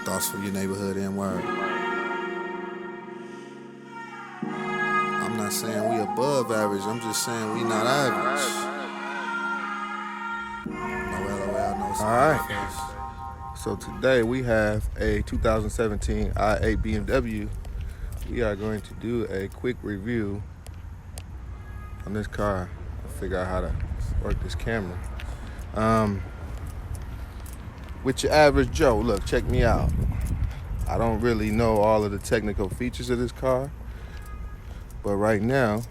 Thoughts for your neighborhood and word. I'm not saying we above average, I'm just saying we not average. No LOL, no smiley face. So today we have a 2017 i8 BMW. We are going to do a quick review on this car. Figure out how to work this camera. With your average Joe, look, check me out. I don't really know all of the technical features of this car, but right now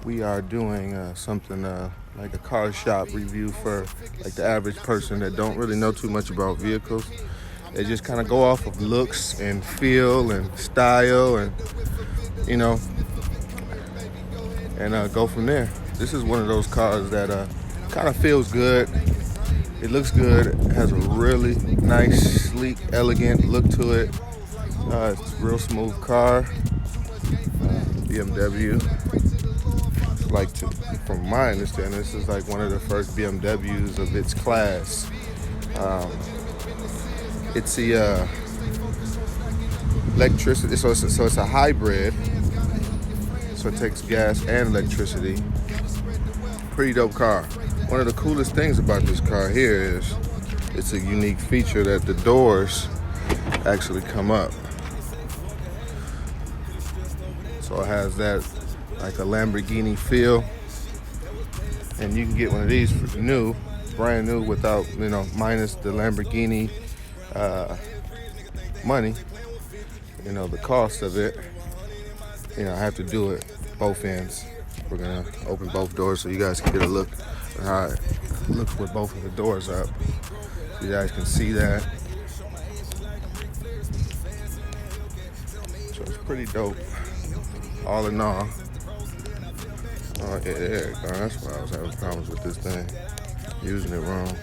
we are doing something like a car shop review for like the average person that don't really know too much about vehicles. They just kind of go off of looks and feel and style and go from there. This is one of those cars that kind of feels good. It looks good. It has a really nice, sleek, elegant look to it. It's a real smooth car. BMW. It's like, from my understanding, this is like one of the first BMWs of its class. It's the electricity, so it's a hybrid. So it takes gas and electricity. Pretty dope car. One of the coolest things about this car here is it's a unique feature that the doors actually come up. So it has that like a Lamborghini feel. And you can get one of these for new, brand new, without, minus the Lamborghini money, the cost of it. I have to do it both ends. We're gonna open both doors so you guys can get a look at how it looks with both of the doors up. So you guys can see that. So it's pretty dope, all in all. Oh yeah, there you go. That's why I was having problems with this thing. Using it wrong.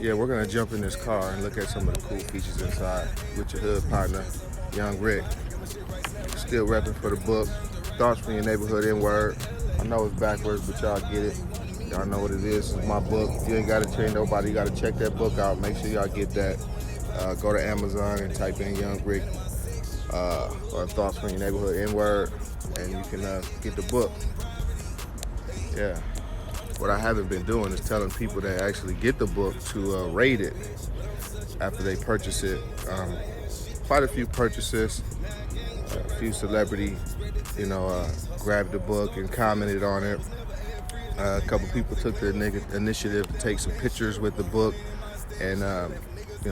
Yeah, we're gonna jump in this car and look at some of the cool features inside with your hood partner, Young Rick. Still repping for the book. Thoughts from your neighborhood in word. I know it's backwards, but y'all get it. Y'all know what it is. It's my book. You ain't gotta train nobody. You gotta check that book out. Make sure y'all get that. Go to Amazon and type in Young Rick or Thoughts from your neighborhood in word, and you can get the book. Yeah. What I haven't been doing is telling people that actually get the book to rate it after they purchase it. Quite a few purchases, a few celebrity, grabbed the book and commented on it. A couple people took the initiative to take some pictures with the book and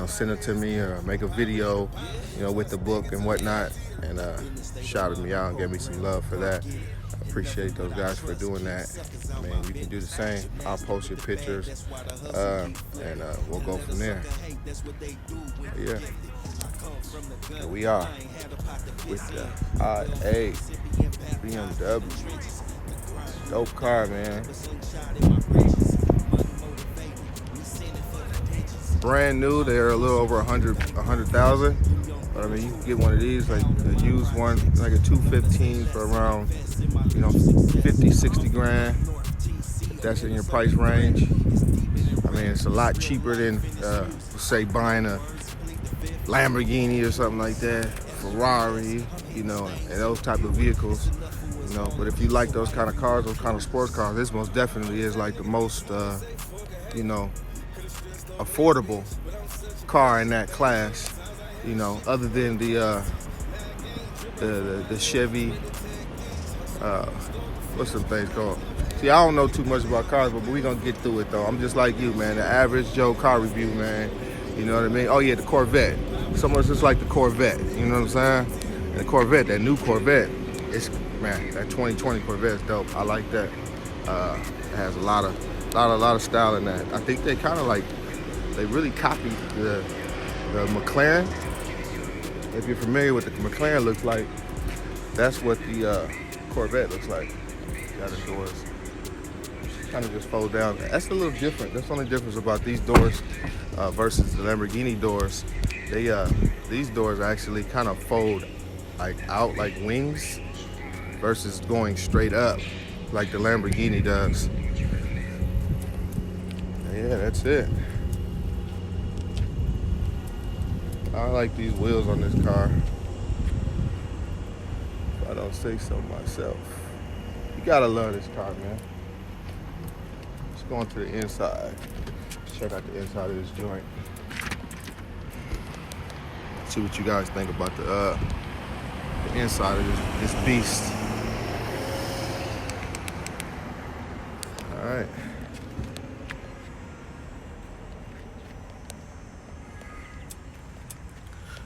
send it to me or make a video, with the book and whatnot, and shouted me out and gave me some love for that. I appreciate those guys for doing that. Man, you can do the same. I'll post your pictures, and we'll go from there. Yeah, here we are with the i8 BMW. Dope car, man. Brand new. They're a little over 100,000. But I mean, you can get one of these, like a used one, like a 215 for around, 50, 60 grand. That's in your price range. I mean, it's a lot cheaper than, say, buying a Lamborghini or something like that, Ferrari, and those type of vehicles. But if you like those kind of cars, those kind of sports cars, this most definitely is like the most, affordable car in that class. Other than the Chevy, what's some things called? See, I don't know too much about cars, but we gonna get through it though. I'm just like you, man. The average Joe car review, man. You know what I mean? Oh yeah, the Corvette. Someone's just like the Corvette. You know what I'm saying? And the Corvette, that new Corvette, that 2020 Corvette is dope. I like that. It has a lot of style in that. I think they kind of they really copied the McLaren. If you're familiar with the McLaren looks like, that's what the Corvette looks like. Got the doors kind of just fold down. That's a little different. That's the only difference about these doors versus the Lamborghini doors. These doors actually kind of fold out like wings. versus going straight up like the Lamborghini does. Yeah, that's it. I like these wheels on this car. If I don't say so myself. You gotta love this car, man. Let's go into the inside. Let's check out the inside of this joint. See what you guys think about the inside of this beast. All right.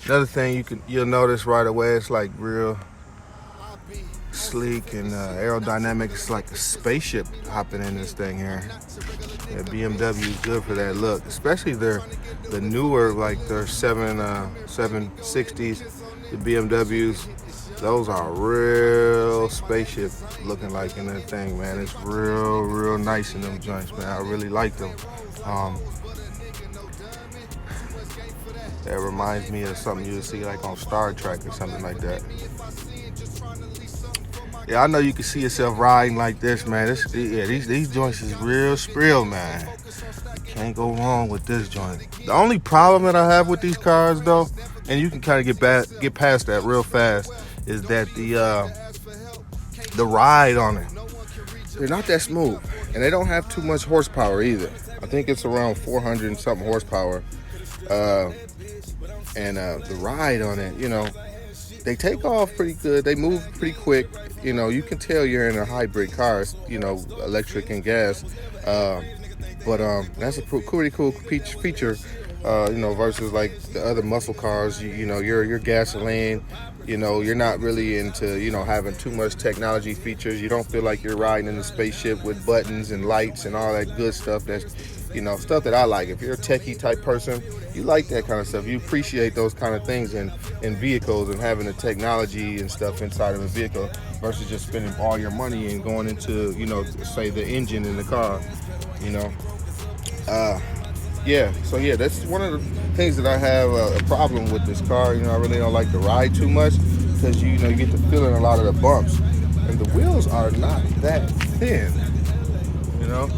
Another thing you'll notice right away, it's like real sleek and aerodynamic. It's like a spaceship hopping in this thing here. Yeah, BMW is good for that look, especially the newer, like their 760s, the BMWs. Those are real spaceship looking like in that thing, man. It's real nice in them joints, man. I really like them. That reminds me of something you'll see like on Star Trek or something like that. Yeah, I know you can see yourself riding like this, man. These joints is real spril, man. Can't go wrong with this joint. The only problem that I have with these cars, though, and you can kind of get past that real fast, is that the ride on it, they're not that smooth, and they don't have too much horsepower either. I think it's around 400 and something horsepower, and the ride on it, you know, they take off pretty good. They move pretty quick. You know, you can tell you're in a hybrid car, you know, electric and gas. But that's a pretty cool feature, you know, versus like the other muscle cars. You know, your gasoline, you know, you're not really into, you know, having too much technology features. You don't feel like you're riding in a spaceship with buttons and lights and all that good stuff. That's, you know, stuff that I like. If you're a techie type person, you like that kind of stuff. You appreciate those kind of things in vehicles and having the technology and stuff inside of a vehicle versus just spending all your money and going into, you know, say the engine in the car, you know. Yeah, so yeah, that's one of the things that I have a problem with this car. You know, I really don't like to ride too much because, you know, you get to feeling a lot of the bumps. And the wheels are not that thin, you know.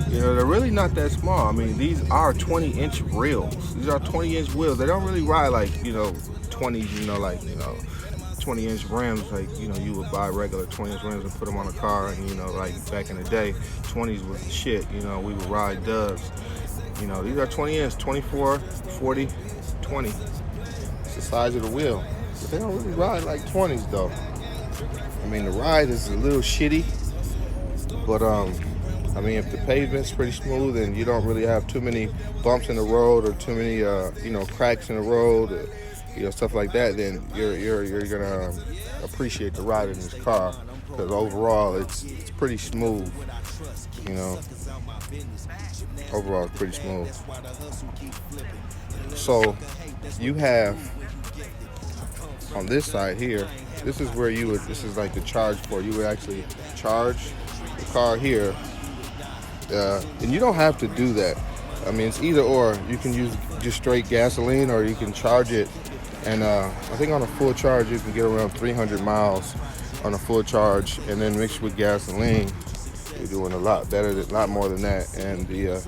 You know, they're really not that small. I mean, these are 20-inch wheels. These are 20-inch wheels. They don't really ride like, you know, 20, you know, like, you know, 20-inch rims, like, you know, you would buy regular 20-inch rims and put them on a car. And, you know, like back in the day, 20s was the shit. You know, we would ride dubs. You know, these are 20-inch, 24, 40, 20. It's the size of the wheel. But they don't really ride like 20s, though. I mean, the ride is a little shitty. But, I mean, if the pavement's pretty smooth and you don't really have too many bumps in the road or too many, you know, cracks in the road, or, you know, stuff like that, then you're gonna appreciate the ride in this car because overall it's pretty smooth. You know, overall it's pretty smooth. So you have on this side here, this is where you would. This is like the charge port. You would actually charge the car here. And you don't have to do that. I mean, it's either or. You can use just straight gasoline or you can charge it. And I think on a full charge, you can get around 300 miles on a full charge. And then mixed with gasoline, you're doing a lot better, a lot more than that. And the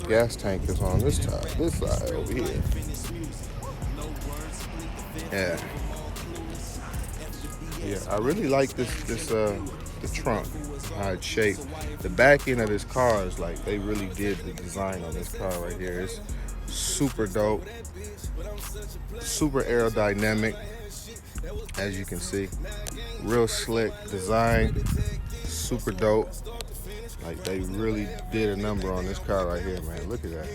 gas tank is on this side over here. Yeah. Yeah, I really like the trunk, how it's shaped. The back end of this car is like, they really did the design on this car right here. It's super dope, super aerodynamic, as you can see. Real slick design, super dope. Like, they really did a number on this car right here, man. Look at that.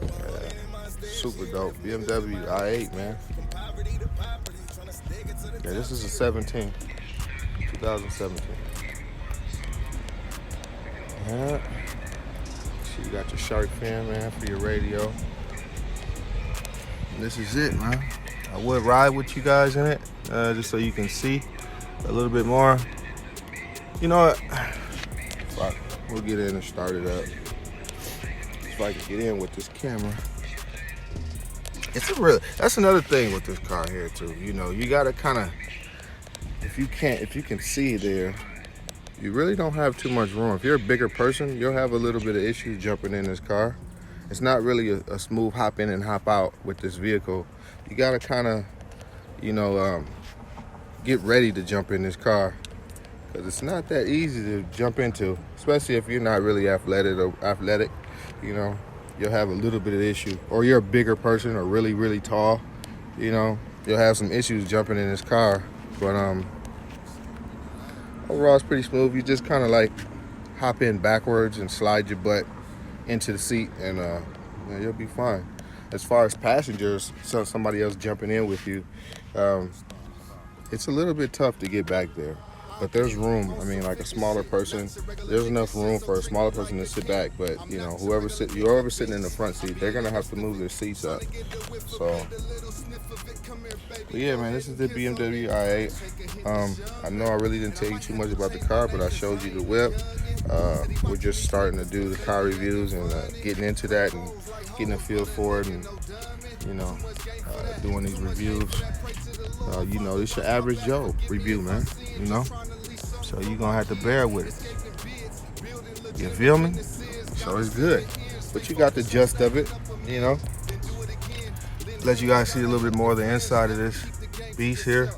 Yeah, super dope. BMW i8, man. Yeah, this is a 2017. Yeah. So you got your shark fin, man, for your radio. And this is it, man. I would ride with you guys in it, just so you can see a little bit more. You know what? Fuck. We'll get in and start it up. If I can get in with this camera. That's another thing with this car here too. You know, you gotta kind of if you can see there, you really don't have too much room. If you're a bigger person, you'll have a little bit of issue jumping in this car. It's not really a smooth hop in and hop out with this vehicle. You gotta kind of, you know, get ready to jump in this car because it's not that easy to jump into, especially if you're not really athletic. You know, you'll have a little bit of issue, or you're a bigger person or really, really tall. You know, you'll have some issues jumping in this car. But overall, it's pretty smooth. You just kind of like hop in backwards and slide your butt into the seat, and yeah, you'll be fine. As far as passengers, so somebody else jumping in with you, it's a little bit tough to get back there. But there's room. I mean, like a smaller person, there's enough room for a smaller person to sit back. But you know, whoever's sitting in the front seat, they're gonna have to move their seats up. So, but yeah, man, this is the BMW i8. I know I really didn't tell you too much about the car, but I showed you the whip. We're just starting to do the car reviews and getting into that and getting a feel for it, and you know, doing these reviews. You know, it's your average Joe review, man. You know, so you're gonna have to bear with it. You feel me? So it's good, but you got the gist of it. You know, let you guys see a little bit more of the inside of this beast here.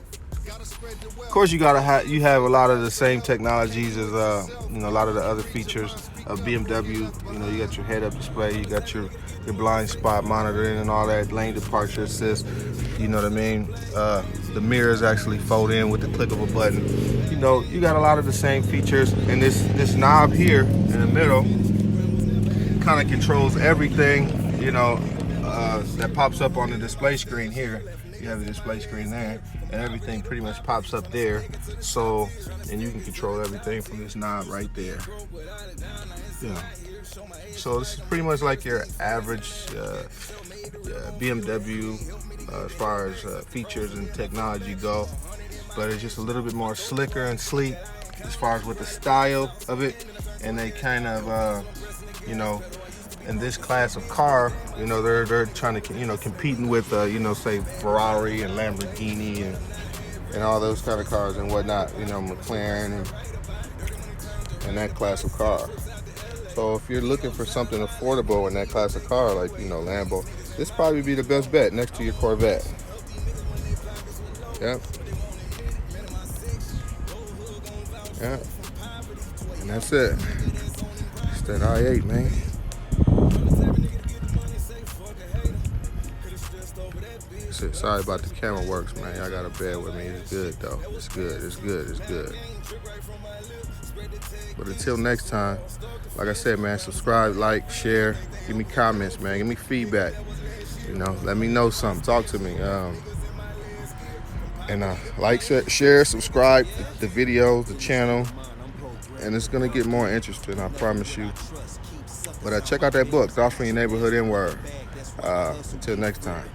Of course, you have a lot of the same technologies as you know, a lot of the other features of BMW. You know, you got your head-up display, you got your blind spot monitoring and all that, lane departure assist. You know what I mean? The mirrors actually fold in with the click of a button. You know, you got a lot of the same features, and this knob here in the middle kind of controls everything. You know, that pops up on the display screen here. You have the display screen there, and everything pretty much pops up there. So, and you can control everything from this knob right there. Yeah. So this is pretty much like your average BMW as far as features and technology go, but it's just a little bit more slicker and sleek as far as with the style of it, and they kind of, you know, in this class of car, you know, they're trying to, you know, competing with, you know, say Ferrari and Lamborghini and all those kind of cars and whatnot, you know, McLaren and that class of car. So if you're looking for something affordable in that class of car, like, you know, Lambo, this probably be the best bet next to your Corvette. Yep. Yep. And that's it. It's that i8, man. Sorry about the camera works, man. Y'all gotta bear with me. It's good, though. It's good. It's good. It's good. But until next time, like I said, man, subscribe, like, share, give me comments, man. Give me feedback. You know, let me know something. Talk to me. And like, share, subscribe the videos, the channel, and it's gonna get more interesting, I promise you. But check out that book, Thoughts from Your Neighborhood N-Word. Until next time.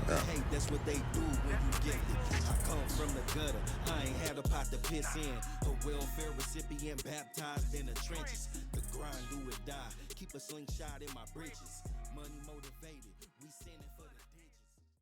Yeah. That's what they do when you get it. I come from the gutter. I ain't had a pot to piss in. A welfare recipient baptized in the trenches. The grind do or die. Keep a slingshot in my britches. Money motivated.